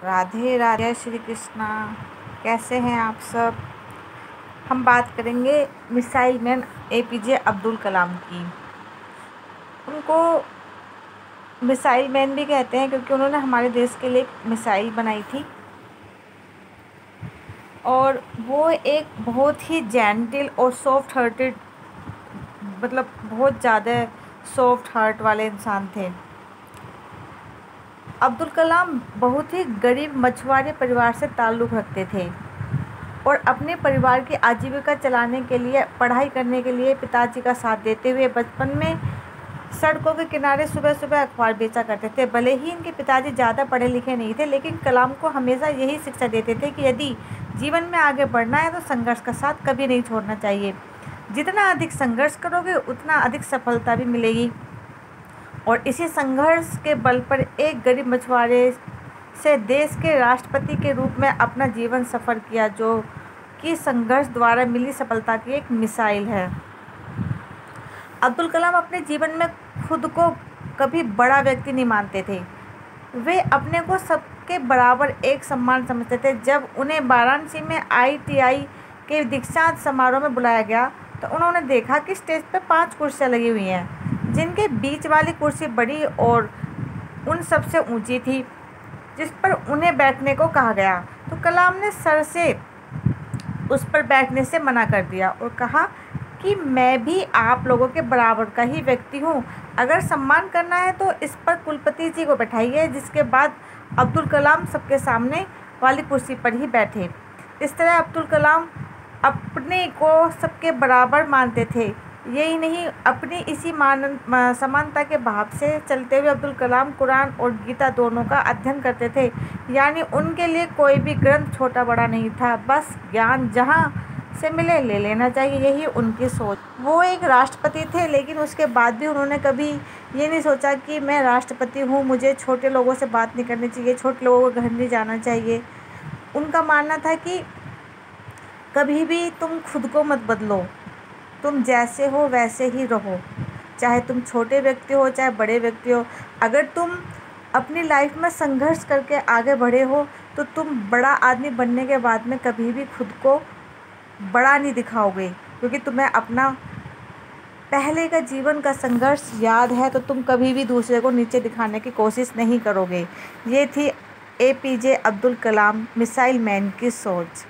राधे राधे, जय श्री कृष्णा। कैसे हैं आप सब? हम बात करेंगे missile man APJ Abdul Kalam की। उनको मिसाइल मैन भी कहते हैं क्योंकि उन्होंने हमारे देश के लिए एक मिसाइल बनाई थी और वो एक बहुत ही जेंटल और सॉफ्ट हार्टेड, मतलब बहुत ज़्यादा सॉफ्ट हार्ट वाले इंसान थे। अब्दुल कलाम बहुत ही गरीब मछुआरे परिवार से ताल्लुक़ रखते थे और अपने परिवार की आजीविका चलाने के लिए, पढ़ाई करने के लिए पिताजी का साथ देते हुए बचपन में सड़कों के किनारे सुबह सुबह अखबार बेचा करते थे। भले ही इनके पिताजी ज़्यादा पढ़े लिखे नहीं थे, लेकिन कलाम को हमेशा यही शिक्षा देते थे कि यदि जीवन में आगे बढ़ना है तो संघर्ष का साथ कभी नहीं छोड़ना चाहिए। जितना अधिक संघर्ष करोगे उतना अधिक सफलता भी मिलेगी। और इसी संघर्ष के बल पर एक गरीब मछुआरे से देश के राष्ट्रपति के रूप में अपना जीवन सफ़र किया, जो कि संघर्ष द्वारा मिली सफलता की एक मिसाइल है। अब्दुल कलाम अपने जीवन में खुद को कभी बड़ा व्यक्ति नहीं मानते थे। वे अपने को सबके बराबर एक सम्मान समझते थे। जब उन्हें वाराणसी में IIT के दीक्षांत समारोह में बुलाया गया तो उन्होंने देखा कि स्टेज पर 5 कुर्सियां लगी हुई हैं, जिनके बीच वाली कुर्सी बड़ी और उन सबसे ऊंची थी, जिस पर उन्हें बैठने को कहा गया। तो कलाम ने सर से उस पर बैठने से मना कर दिया और कहा कि मैं भी आप लोगों के बराबर का ही व्यक्ति हूँ। अगर सम्मान करना है तो इस पर कुलपति जी को बैठाइए। जिसके बाद अब्दुल कलाम सबके सामने वाली कुर्सी पर ही बैठे। इस तरह अब्दुल कलाम अपने को सबके बराबर मानते थे। यही नहीं, अपनी इसी समानता के भाव से चलते हुए अब्दुल कलाम कुरान और गीता दोनों का अध्ययन करते थे। यानी उनके लिए कोई भी ग्रंथ छोटा बड़ा नहीं था, बस ज्ञान जहाँ से मिले ले लेना चाहिए, यही उनकी सोच। वो एक राष्ट्रपति थे, लेकिन उसके बाद भी उन्होंने कभी ये नहीं सोचा कि मैं राष्ट्रपति हूँ, मुझे छोटे लोगों से बात नहीं करनी चाहिए, छोटे लोगों के घर नहीं जाना चाहिए। उनका मानना था कि कभी भी तुम खुद को मत बदलो, तुम जैसे हो वैसे ही रहो, चाहे तुम छोटे व्यक्ति हो चाहे बड़े व्यक्ति हो। अगर तुम अपनी लाइफ में संघर्ष करके आगे बढ़े हो तो तुम बड़ा आदमी बनने के बाद में कभी भी खुद को बड़ा नहीं दिखाओगे, क्योंकि तुम्हें अपना पहले का जीवन का संघर्ष याद है, तो तुम कभी भी दूसरे को नीचे दिखाने की कोशिश नहीं करोगे। ये थी APJ Abdul Kalam missile man की सोच।